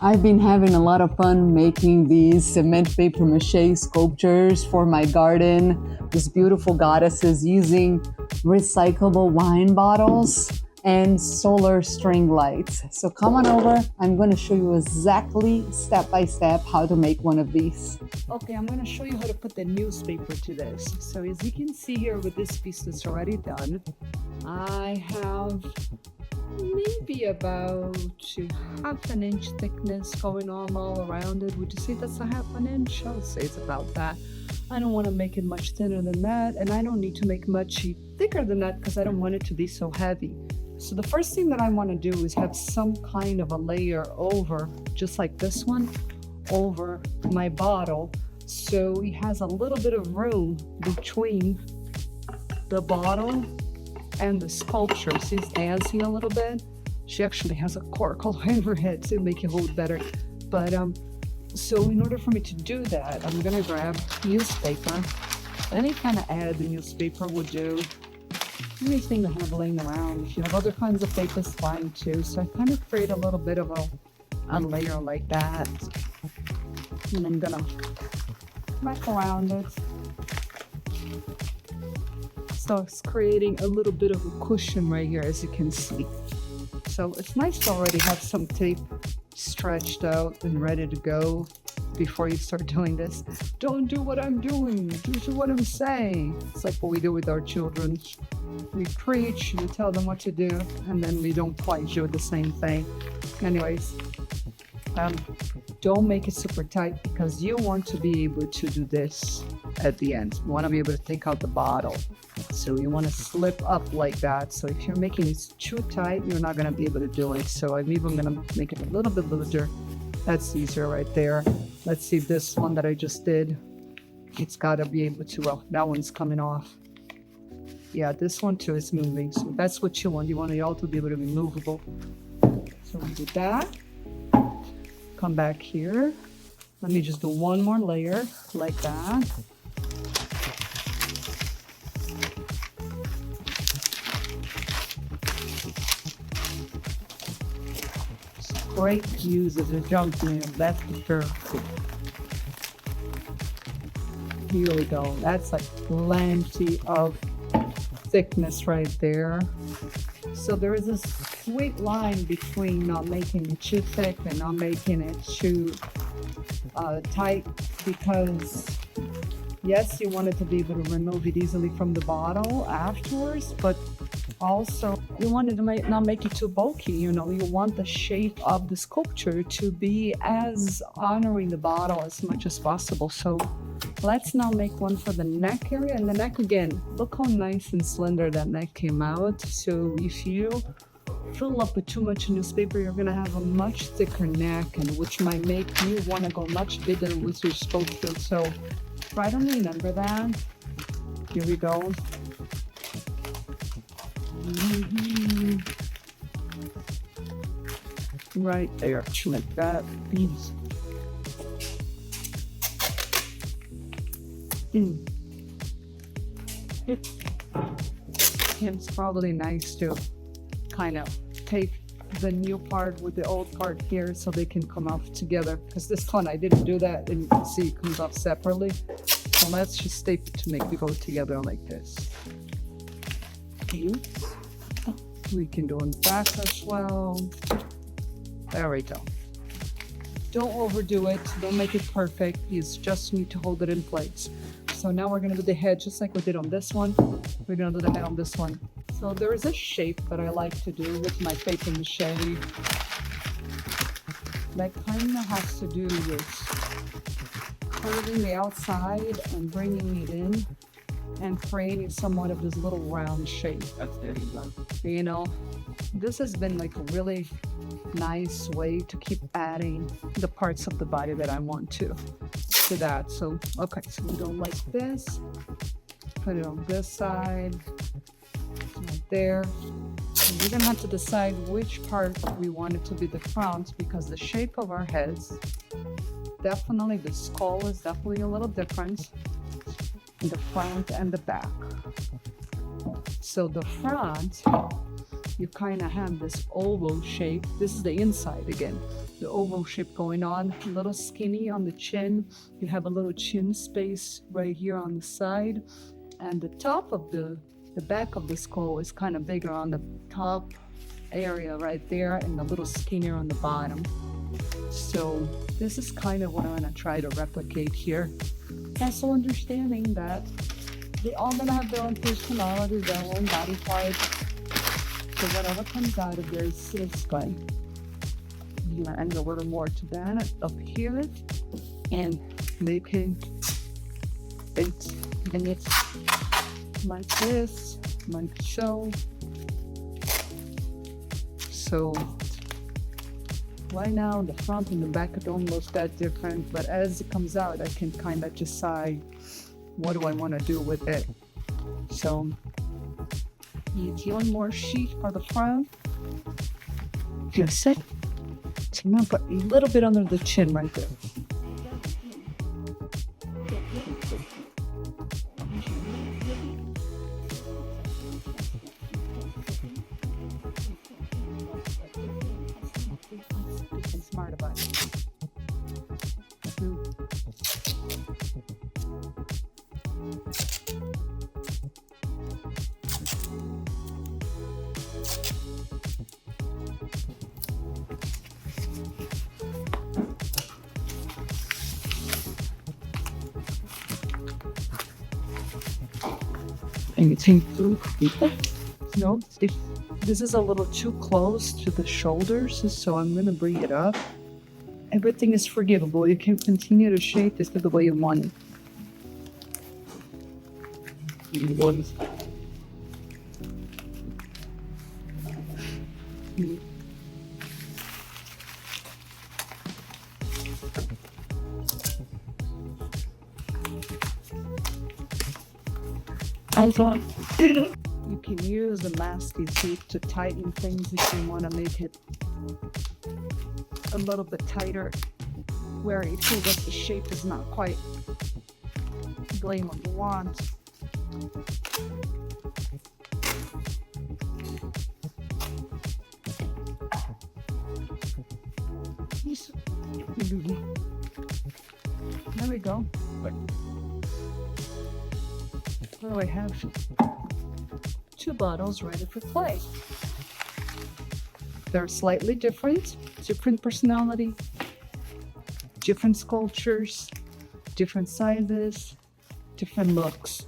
I've been having a lot of fun making these cement paper mache sculptures for my garden, these beautiful goddesses using recyclable wine bottles and solar string lights. So come on over. I'm going to show you exactly step by step how to make one of these. Okay, I'm going to show you how to put the newspaper to this. So as you can see here with this piece that's already done, I have maybe about half an inch thickness going on all around it. Would you say that's a half an inch? I would say it's about that. I don't want to make it much thinner than that, and I don't need to make much thicker than that because I don't want it to be so heavy. So the first thing that I want to do is have some kind of a layer over, just like this one, over my bottle, so it has a little bit of room between the bottle and the sculpture. She's dancing a little bit. She actually has a cork all over her head to make it hold better. But so in order for me to do that, I'm gonna grab newspaper. Any kind of ad the newspaper would do. Anything to have laying around. If you have other kinds of papers, fine too. So I kind of create a little bit of a layer like that. And I'm gonna wrap around it. So it's creating a little bit of a cushion right here, as you can see. So it's nice to already have some tape stretched out and ready to go before you start doing this. Don't do what I'm doing, do what I'm saying. It's like what we do with our children. We preach, we tell them what to do, and then we don't quite do the same thing. Anyways, don't make it super tight because you want to be able to do this at the end. You want to be able to take out the bottle. So you want to slip up like that. So if you're making it too tight, you're not going to be able to do it. So I'm even going to make it a little bit looser. That's easier right there. Let's see if this one that I just did, it's got to be able to, well, that one's coming off. Yeah, this one too is moving. So that's what you want. You want it all to be able to be movable. So we do that. Come back here. Let me just do one more layer like that. Great views of the junk mail, that's for sure. Here we go. That's like plenty of thickness right there. So there is this sweet line between not making it too thick and not making it too tight, because yes, you want it to be able to remove it easily from the bottle afterwards, but also you want it to not make it too bulky. You know, you want the shape of the sculpture to be as honoring the bottle as much as possible. So let's now make one for the neck area. And the neck, again, look how nice and slender that neck came out. So if you fill up with too much newspaper, you're gonna have a much thicker neck, and which might make you want to go much bigger with your sculpture. So try to remember that. Here we go. Right there, like that. It's probably nice to kind of take the new part with the old part here so they can come off together, because this one I didn't do that, and you can see it comes off separately. So let's just tape it to make it go together like this. We can do in the back as well. There we go. Don't overdo it. Don't make it perfect. You just need to hold it in place. So now we're going to do the head just like we did on this one. We're going to do the head on this one. So there is a shape that I like to do with my paper mache that kind of has to do with curving the outside and bringing it in and creating somewhat of this little round shape. You know, this has been like a really nice way to keep adding the parts of the body that I want to that. So, okay, so we go like this, put it on this side, right there. And we're gonna have to decide which part we want it to be the front, because the shape of our heads, definitely the skull is definitely a little different in the front and the back. So the front, you kind of have this oval shape. This is the inside again. The oval shape going on, a little skinny on the chin. You have a little chin space right here on the side. And the top of the back of the skull is kind of bigger on the top area right there and a little skinnier on the bottom. So this is kind of what I'm gonna try to replicate here. Also understanding that they all gonna have their own personality, their own body type. So whatever comes out of there is satisfying. I'm gonna add a little more to that up here and making it, and it's like this, like so. So right now the front and the back don't look that different, but as it comes out, I can kind of decide what do I want to do with it. So need one more sheet for the front. Just it. So I'm gonna put a little bit under the chin right there. Be smart about it. Anything through? No, if this is a little too close to the shoulders, so I'm gonna bring it up. Everything is forgivable. You can continue to shape this the way you want it. Also, you can use the masking tape to tighten things if you want to make it a little bit tighter, where you feel that the shape is not quite going what you want. There we go. So I have 2 bottles ready for play. They're slightly different personality, different sculptures, different sizes, different looks.